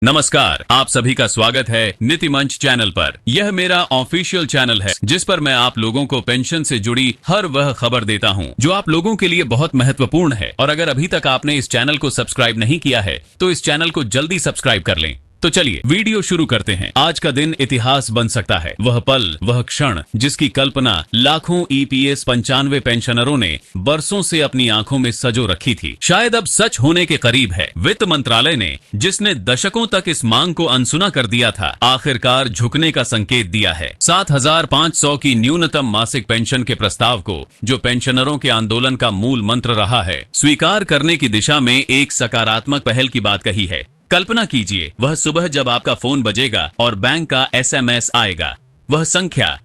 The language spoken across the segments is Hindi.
नमस्कार, आप सभी का स्वागत है नीति मंच चैनल पर। यह मेरा ऑफिशियल चैनल है जिस पर मैं आप लोगों को पेंशन से जुड़ी हर वह खबर देता हूं जो आप लोगों के लिए बहुत महत्वपूर्ण है। और अगर अभी तक आपने इस चैनल को सब्सक्राइब नहीं किया है तो इस चैनल को जल्दी सब्सक्राइब कर लें। तो चलिए वीडियो शुरू करते हैं। आज का दिन इतिहास बन सकता है। वह पल, वह क्षण जिसकी कल्पना लाखों ईपीएस 95 पेंशनरों ने बरसों से अपनी आंखों में सजो रखी थी, शायद अब सच होने के करीब है। वित्त मंत्रालय ने, जिसने दशकों तक इस मांग को अनसुना कर दिया था, आखिरकार झुकने का संकेत दिया है। 7,500 की न्यूनतम मासिक पेंशन के प्रस्ताव को, जो पेंशनरों के आंदोलन का मूल मंत्र रहा है, स्वीकार करने की दिशा में एक सकारात्मक पहल की बात कही है। कल्पना कीजिए, वह सुबह जब आपका फोन बजेगा और बैंक का एसएमएस आएगा, वह संख्या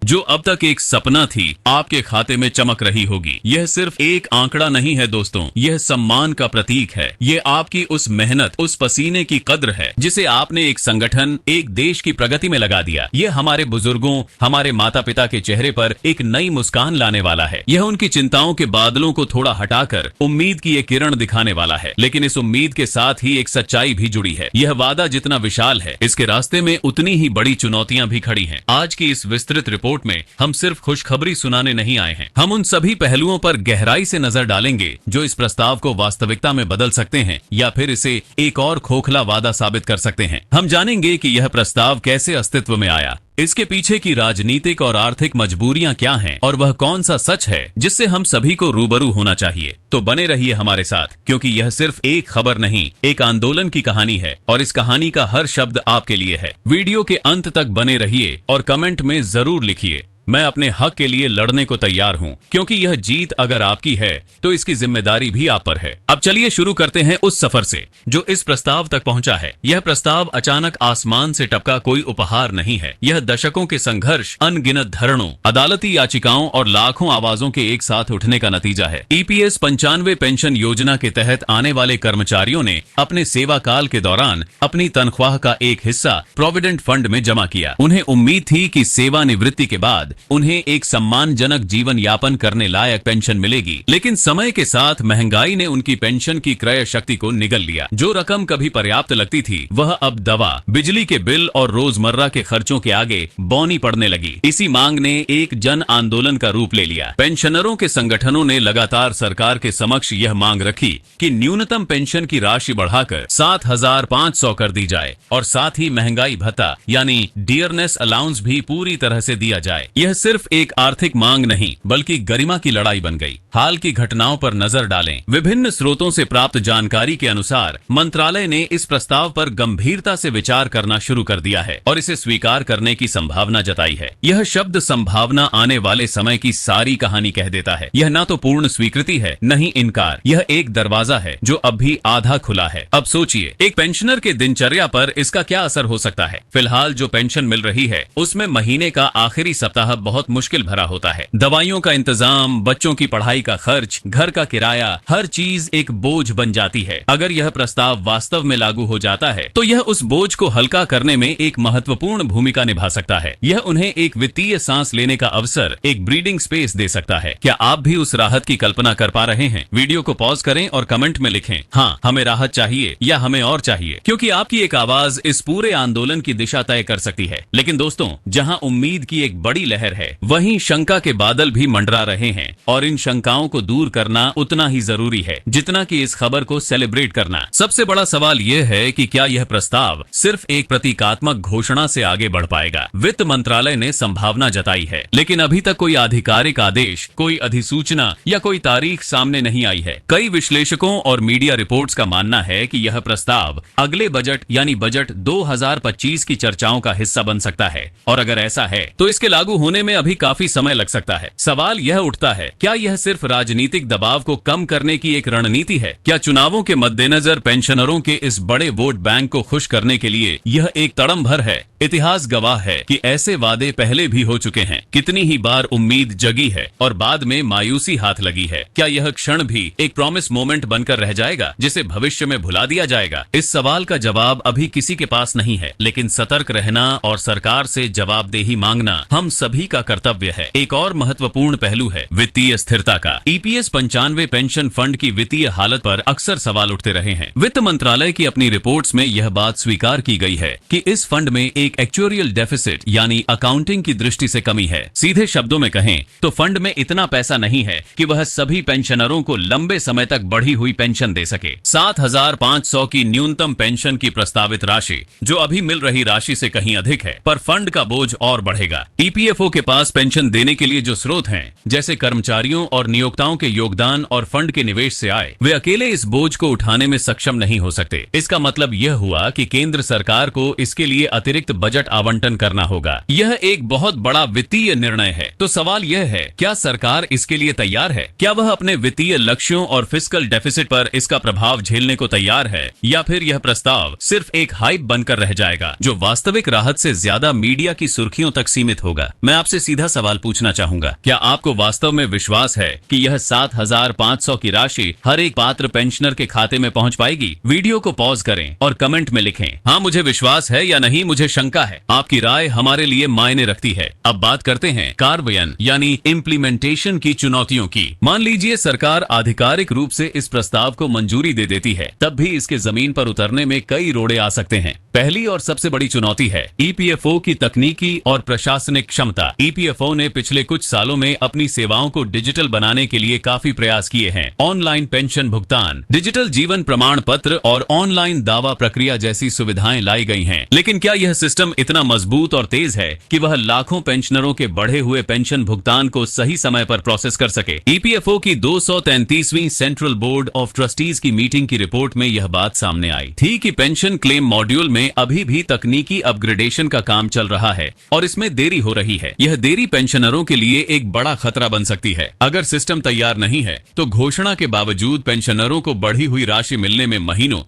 जो अब तक एक सपना थी आपके खाते में चमक रही होगी। यह सिर्फ एक आंकड़ा नहीं है दोस्तों, यह सम्मान का प्रतीक है। यह आपकी उस मेहनत, उस पसीने की कद्र है जिसे आपने एक संगठन, एक देश की प्रगति में लगा दिया। यह हमारे बुजुर्गों, हमारे माता पिता के चेहरे पर एक नई मुस्कान लाने वाला है। यह उनकी चिंताओं के बादलों को थोड़ा हटाकर उम्मीद की एक किरण दिखाने वाला है। लेकिन इस उम्मीद के साथ ही एक सच्चाई भी जुड़ी है। यह वादा जितना विशाल है, इसके रास्ते में उतनी ही बड़ी चुनौतियां भी खड़ी हैं। आज की इस विस्तृत रिपोर्ट में हम सिर्फ खुशखबरी सुनाने नहीं आए हैं। हम उन सभी पहलुओं पर गहराई से नजर डालेंगे जो इस प्रस्ताव को वास्तविकता में बदल सकते हैं या फिर इसे एक और खोखला वादा साबित कर सकते हैं। हम जानेंगे कि यह प्रस्ताव कैसे अस्तित्व में आया, इसके पीछे की राजनीतिक और आर्थिक मजबूरियां क्या हैं, और वह कौन सा सच है जिससे हम सभी को रूबरू होना चाहिए। तो बने रहिए हमारे साथ, क्योंकि यह सिर्फ एक खबर नहीं, एक आंदोलन की कहानी है और इस कहानी का हर शब्द आपके लिए है। वीडियो के अंत तक बने रहिए और कमेंट में जरूर लिखिए, मैं अपने हक के लिए लड़ने को तैयार हूं, क्योंकि यह जीत अगर आपकी है तो इसकी जिम्मेदारी भी आप पर है। अब चलिए शुरू करते हैं उस सफर से जो इस प्रस्ताव तक पहुंचा है। यह प्रस्ताव अचानक आसमान से टपका कोई उपहार नहीं है। यह दशकों के संघर्ष, अनगिनत धरणों, अदालती याचिकाओं और लाखों आवाजों के एक साथ उठने का नतीजा है। ईपीएस 95 पेंशन योजना के तहत आने वाले कर्मचारियों ने अपने सेवा काल के दौरान अपनी तनख्वाह का एक हिस्सा प्रोविडेंट फंड में जमा किया। उन्हें उम्मीद थी कि सेवानिवृत्ति के बाद उन्हें एक सम्मानजनक जीवन यापन करने लायक पेंशन मिलेगी। लेकिन समय के साथ महंगाई ने उनकी पेंशन की क्रय शक्ति को निगल लिया। जो रकम कभी पर्याप्त लगती थी, वह अब दवा, बिजली के बिल और रोजमर्रा के खर्चों के आगे बौनी पड़ने लगी। इसी मांग ने एक जन आंदोलन का रूप ले लिया। पेंशनरों के संगठनों ने लगातार सरकार के समक्ष यह मांग रखी कि न्यूनतम पेंशन की राशि बढ़ाकर 7,500 कर दी जाए और साथ ही महंगाई भत्ता यानी डियरनेस अलाउंस भी पूरी तरह से दिया जाए। यह सिर्फ एक आर्थिक मांग नहीं, बल्कि गरिमा की लड़ाई बन गई। हाल की घटनाओं पर नजर डालें। विभिन्न स्रोतों से प्राप्त जानकारी के अनुसार मंत्रालय ने इस प्रस्ताव पर गंभीरता से विचार करना शुरू कर दिया है और इसे स्वीकार करने की संभावना जताई है। यह शब्द संभावना आने वाले समय की सारी कहानी कह देता है। यह ना तो पूर्ण स्वीकृति है, न ही इनकार। यह एक दरवाजा है जो अब भी आधा खुला है। अब सोचिए, एक पेंशनर के दिनचर्या पर इसका क्या असर हो सकता है। फिलहाल जो पेंशन मिल रही है उसमें महीने का आखिरी सप्ताह बहुत मुश्किल भरा होता है। दवाइयों का इंतजाम, बच्चों की पढ़ाई का खर्च, घर का किराया, हर चीज एक बोझ बन जाती है। अगर यह प्रस्ताव वास्तव में लागू हो जाता है तो यह उस बोझ को हल्का करने में एक महत्वपूर्ण भूमिका निभा सकता है। यह उन्हें एक वित्तीय सांस लेने का अवसर, एक ब्रीडिंग स्पेस दे सकता है। क्या आप भी उस राहत की कल्पना कर पा रहे हैं? वीडियो को पॉज करें और कमेंट में लिखें, हाँ, हमें राहत चाहिए या हमें और चाहिए, क्योंकि आपकी एक आवाज इस पूरे आंदोलन की दिशा तय कर सकती है। लेकिन दोस्तों, जहाँ उम्मीद की एक बड़ी लहर है, वहीं शंका के बादल भी मंडरा रहे हैं और इन शंकाओं को दूर करना उतना ही जरूरी है जितना कि इस खबर को सेलिब्रेट करना। सबसे बड़ा सवाल यह है कि क्या यह प्रस्ताव सिर्फ एक प्रतीकात्मक घोषणा से आगे बढ़ पाएगा। वित्त मंत्रालय ने संभावना जताई है, लेकिन अभी तक कोई आधिकारिक आदेश, कोई अधिसूचना या कोई तारीख सामने नहीं आई है। कई विश्लेषकों और मीडिया रिपोर्ट्स का मानना है कि यह प्रस्ताव अगले बजट यानी बजट 2025 की चर्चाओं का हिस्सा बन सकता है, और अगर ऐसा है तो इसके लागू होने में अभी काफी समय लग सकता है। सवाल यह उठता है, क्या यह सिर्फ राजनीतिक दबाव को कम करने की एक रणनीति है? क्या चुनावों के मद्देनजर पेंशनरों के इस बड़े वोट बैंक को खुश करने के लिए यह एक तड़मभर है? इतिहास गवाह है कि ऐसे वादे पहले भी हो चुके हैं। कितनी ही बार उम्मीद जगी है और बाद में मायूसी हाथ लगी है। क्या यह क्षण भी एक प्रॉमिस मोमेंट बनकर रह जाएगा जिसे भविष्य में भुला दिया जाएगा? इस सवाल का जवाब अभी किसी के पास नहीं है, लेकिन सतर्क रहना और सरकार से जवाबदेही मांगना हम सभी सभी का कर्तव्य है। एक और महत्वपूर्ण पहलू है वित्तीय स्थिरता का। ईपीएस 95 पेंशन फंड की वित्तीय हालत पर अक्सर सवाल उठते रहे हैं। वित्त मंत्रालय की अपनी रिपोर्ट्स में यह बात स्वीकार की गई है कि इस फंड में एक एक्चुअरियल डेफिसिट यानी अकाउंटिंग की दृष्टि से कमी है। सीधे शब्दों में कहें तो फंड में इतना पैसा नहीं है कि वह सभी पेंशनरों को लंबे समय तक बढ़ी हुई पेंशन दे सके। 7,500 की न्यूनतम पेंशन की प्रस्तावित राशि जो अभी मिल रही राशि से कहीं अधिक है, पर फंड का बोझ और बढ़ेगा। ईपीएफओ के पास पेंशन देने के लिए जो स्रोत हैं, जैसे कर्मचारियों और नियोक्ताओं के योगदान और फंड के निवेश से आए, वे अकेले इस बोझ को उठाने में सक्षम नहीं हो सकते। इसका मतलब यह हुआ कि केंद्र सरकार को इसके लिए अतिरिक्त बजट आवंटन करना होगा। यह एक बहुत बड़ा वित्तीय निर्णय है। तो सवाल यह है, क्या सरकार इसके लिए तैयार है? क्या वह अपने वित्तीय लक्ष्यों और फिस्कल डेफिसिट पर इसका प्रभाव झेलने को तैयार है, या फिर यह प्रस्ताव सिर्फ एक हाइप बनकर रह जाएगा जो वास्तविक राहत से ज्यादा मीडिया की सुर्खियों तक सीमित होगा? मैं आपसे सीधा सवाल पूछना चाहूंगा, क्या आपको वास्तव में विश्वास है कि यह 7,500 की राशि हर एक पात्र पेंशनर के खाते में पहुंच पाएगी? वीडियो को पॉज करें और कमेंट में लिखें, हाँ मुझे विश्वास है, या नहीं मुझे शंका है। आपकी राय हमारे लिए मायने रखती है। अब बात करते हैं कार्यान्वयन यानी इम्प्लीमेंटेशन की चुनौतियों की। मान लीजिए सरकार आधिकारिक रूप से इस प्रस्ताव को मंजूरी दे देती है, तब भी इसके जमीन पर उतरने में कई रोड़े आ सकते हैं। पहली और सबसे बड़ी चुनौती है ईपीएफओ की तकनीकी और प्रशासनिक क्षमता। ईपीएफओ ने पिछले कुछ सालों में अपनी सेवाओं को डिजिटल बनाने के लिए काफी प्रयास किए हैं। ऑनलाइन पेंशन भुगतान, डिजिटल जीवन प्रमाण पत्र और ऑनलाइन दावा प्रक्रिया जैसी सुविधाएं लाई गई हैं। लेकिन क्या यह सिस्टम इतना मजबूत और तेज है कि वह लाखों पेंशनरों के बढ़े हुए पेंशन भुगतान को सही समय पर प्रोसेस कर सके? ईपीएफओ की 233वीं सेंट्रल बोर्ड ऑफ ट्रस्टीज की मीटिंग की रिपोर्ट में यह बात सामने आई थी कि पेंशन क्लेम मॉड्यूल में अभी भी तकनीकी अपग्रेडेशन का काम चल रहा है और इसमें देरी हो रही है। यह देरी पेंशनरों के लिए एक बड़ा खतरा बन सकती है। अगर सिस्टम तैयार नहीं है तो घोषणा के बावजूद पेंशनरों को बढ़ी हुई राशि मिलने में महीनों,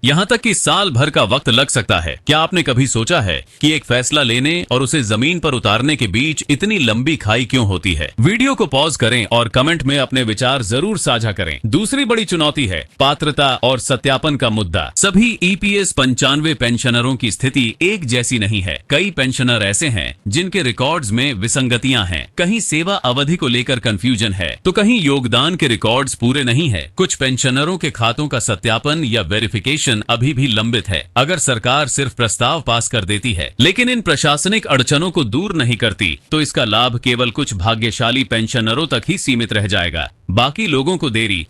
यहाँ तक कि साल भर का वक्त लग सकता है। क्या आपने कभी सोचा है कि एक फैसला लेने और उसे जमीन पर उतारने के बीच इतनी लंबी खाई क्यों होती है? वीडियो को पॉज करें और कमेंट में अपने विचार जरूर साझा करें। दूसरी बड़ी चुनौती है पात्रता और सत्यापन का मुद्दा। सभी ईपीएस 95 पेंशनरों की स्थिति एक जैसी नहीं है। कई पेंशनर ऐसे हैं जिनके रिकॉर्ड्स में विसंगतियां हैं। कहीं सेवा अवधि को लेकर कंफ्यूजन है, तो कहीं योगदान के रिकॉर्ड्स पूरे नहीं है। कुछ पेंशनरों के खातों का सत्यापन या वेरिफिकेशन अभी भी लंबित है। अगर सरकार सिर्फ प्रस्ताव पास कर देती है लेकिन इन प्रशासनिक अड़चनों को दूर नहीं करती, तो इसका लाभ केवल कुछ भाग्यशाली पेंशनरों तक ही सीमित रह जाएगा। बाकी लोगों को देरी,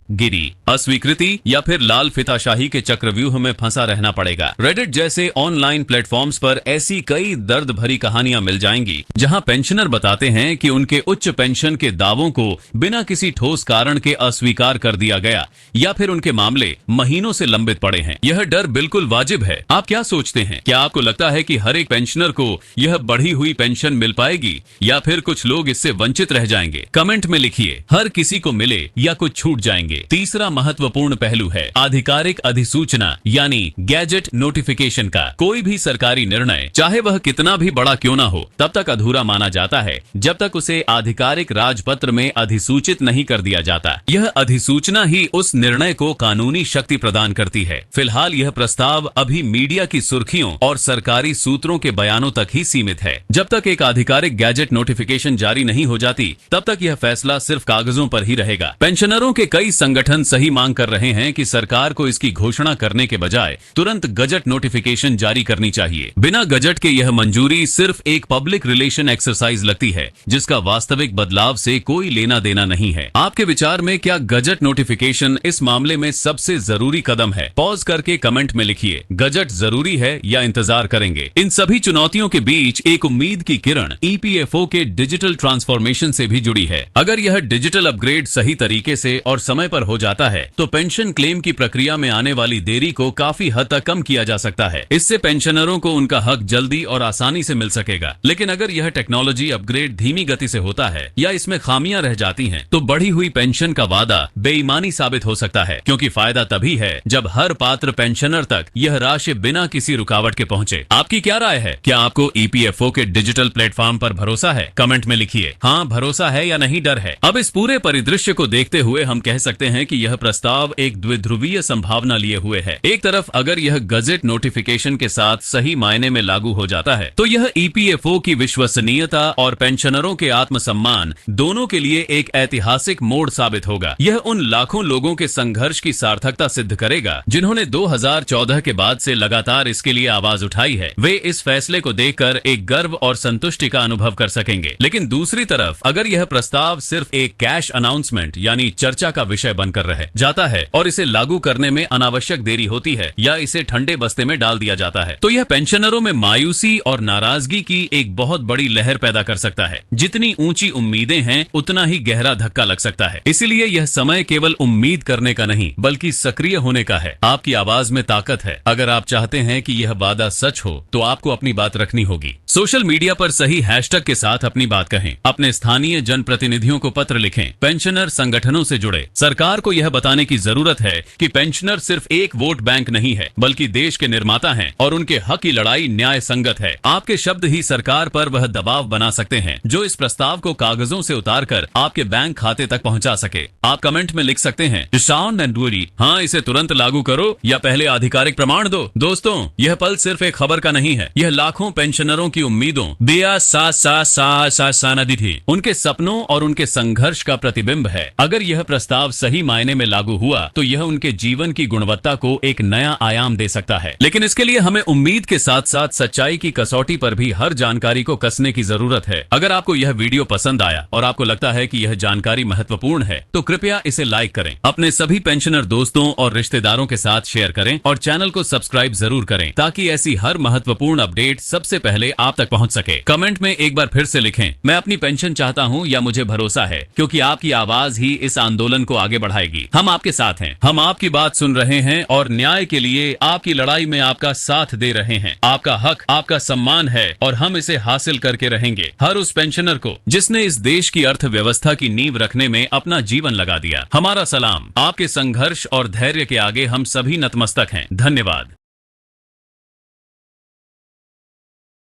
गिरी, अस्वीकृति या फिर लाल फिताशाही के चक्रव्यूह में फंसा रहना पड़ेगा। रेडिट जैसे ऑनलाइन प्लेटफॉर्म्स पर ऐसी कई दर्द भरी कहानियां मिल जाएंगी जहां पेंशनर बताते हैं कि उनके उच्च पेंशन के दावों को बिना किसी ठोस कारण के अस्वीकार कर दिया गया या फिर उनके मामले महीनों से लंबित पड़े हैं। यह डर बिल्कुल वाजिब है। आप क्या सोचते हैं? क्या आपको लगता है कि हर एक पेंशनर को यह बढ़ी हुई पेंशन मिल पाएगी या फिर कुछ लोग इससे वंचित रह जाएंगे? कमेंट में लिखिए, हर किसी को मिले या कुछ छूट जाएंगे। तीसरा महत्वपूर्ण पहलू है आधिकारिक अधिसूचना यानी गैजेट नोटिफिकेशन का। कोई भी सरकारी निर्णय, चाहे वह कितना भी बड़ा क्यों ना हो, तब तक अधूरा माना जाता है जब तक उसे आधिकारिक राजपत्र में अधिसूचित नहीं कर दिया जाता। यह अधिसूचना ही उस निर्णय को कानूनी शक्ति प्रदान करती है। फिलहाल यह प्रस्ताव अभी मीडिया की सुर्खियों और सरकारी सूत्रों के बयानों तक ही सीमित है। जब तक एक आधिकारिक गैजेट नोटिफिकेशन जारी नहीं हो जाती, तब तक यह फैसला सिर्फ कागजों पर ही रहेगा। पेंशनरों के कई संगठन सही मांग कर रहे हैं कि सरकार को इसकी घोषणा करने के बजाय तुरंत गजट नोटिफिकेशन जारी करनी चाहिए। बिना गजट के यह मंजूरी सिर्फ एक पब्लिक रिलेशन एक्सरसाइज लगती है जिसका वास्तविक बदलाव से कोई लेना देना नहीं है। आपके विचार में क्या गजट नोटिफिकेशन इस मामले में सबसे जरूरी कदम है? पॉज करके कमेंट में लिखिए, गजट जरूरी है या इंतजार करेंगे? इन सभी चुनौतियों के बीच एक उम्मीद की किरण ईपीएफओ के डिजिटल ट्रांसफॉर्मेशन से भी जुड़ी है। अगर यह डिजिटल अपग्रेड सही तरीके से और समय पर हो जाता है तो पेंशन क्लेम की प्रक्रिया में आने वाली देरी को काफी हद तक कम किया जा सकता है। इससे पेंशनरों को उनका हक जल्दी और आसानी से मिल सकेगा। लेकिन अगर यह टेक्नोलॉजी अपग्रेड धीमी गति से होता है या इसमें खामियां रह जाती हैं, तो बढ़ी हुई पेंशन का वादा बेईमानी साबित हो सकता है, क्योंकि फायदा तभी है जब हर पात्र पेंशनर तक यह राशि बिना किसी रुकावट के पहुंचे। आपकी क्या राय है? क्या आपको ईपीएफओ के डिजिटल प्लेटफॉर्म पर भरोसा है? कमेंट में लिखिए, हाँ भरोसा है या नहीं डर है। अब इस पूरे परिदृश्य को देखते हुए हम कह सकते सकते हैं कि यह प्रस्ताव एक द्विध्रुवीय संभावना लिए हुए है। एक तरफ अगर यह गजेट नोटिफिकेशन के साथ सही मायने में लागू हो जाता है तो यह ईपीएफओ की विश्वसनीयता और पेंशनरों के आत्मसम्मान दोनों के लिए एक ऐतिहासिक मोड़ साबित होगा। यह उन लाखों लोगों के संघर्ष की सार्थकता सिद्ध करेगा जिन्होंने 2014 के बाद से लगातार इसके लिए आवाज उठाई है। वे इस फैसले को देखकर एक गर्व और संतुष्टि का अनुभव कर सकेंगे। लेकिन दूसरी तरफ अगर यह प्रस्ताव सिर्फ एक कैश अनाउंसमेंट यानी चर्चा का विषय बनकर रह जाता है और इसे लागू करने में अनावश्यक देरी होती है या इसे ठंडे बस्ते में डाल दिया जाता है तो यह पेंशनरों में मायूसी और नाराजगी की एक बहुत बड़ी लहर पैदा कर सकता है। जितनी ऊंची उम्मीदें हैं उतना ही गहरा धक्का लग सकता है। इसीलिए यह समय केवल उम्मीद करने का नहीं बल्कि सक्रिय होने का है। आपकी आवाज में ताकत है। अगर आप चाहते हैं कि यह वादा सच हो तो आपको अपनी बात रखनी होगी। सोशल मीडिया पर सही हैशटैग के साथ अपनी बात कहें। अपने स्थानीय जनप्रतिनिधियों को पत्र लिखें। पेंशनर संगठनों से जुड़े। सरकार को यह बताने की जरूरत है कि पेंशनर सिर्फ एक वोट बैंक नहीं है बल्कि देश के निर्माता हैं और उनके हक की लड़ाई न्याय संगत है। आपके शब्द ही सरकार पर वह दबाव बना सकते हैं जो इस प्रस्ताव को कागजों से उतारकर आपके बैंक खाते तक पहुंचा सके। आप कमेंट में लिख सकते हैं ईशान एंडूरी, हाँ इसे तुरंत लागू करो या पहले आधिकारिक प्रमाण दो। दोस्तों, यह पल सिर्फ एक खबर का नहीं है। यह लाखों पेंशनरों की उम्मीदों, दिया सा नदी थी, उनके सपनों और उनके संघर्ष का प्रतिबिंब है। अगर यह प्रस्ताव सही मायने में लागू हुआ तो यह उनके जीवन की गुणवत्ता को एक नया आयाम दे सकता है। लेकिन इसके लिए हमें उम्मीद के साथ साथ सच्चाई की कसौटी पर भी हर जानकारी को कसने की जरूरत है। अगर आपको यह वीडियो पसंद आया और आपको लगता है कि यह जानकारी महत्वपूर्ण है तो कृपया इसे लाइक करें, अपने सभी पेंशनर दोस्तों और रिश्तेदारों के साथ शेयर करें और चैनल को सब्सक्राइब जरूर करें ताकि ऐसी हर महत्वपूर्ण अपडेट सबसे पहले आप तक पहुंच सके। कमेंट में एक बार फिर से लिखें, मैं अपनी पेंशन चाहता हूं या मुझे भरोसा है, क्योंकि आपकी आवाज ही इस आंदोलन को आगे बढ़ाएगी। हम आपके साथ हैं, हम आपकी बात सुन रहे हैं और न्याय के लिए आपकी लड़ाई में आपका साथ दे रहे हैं। आपका हक, आपका सम्मान है और हम इसे हासिल करके रहेंगे। हर उस पेंशनर को जिसने इस देश की अर्थव्यवस्था की नींव रखने में अपना जीवन लगा दिया, हमारा सलाम। आपके संघर्ष और धैर्य के आगे हम सभी नतमस्तक हैं। धन्यवाद।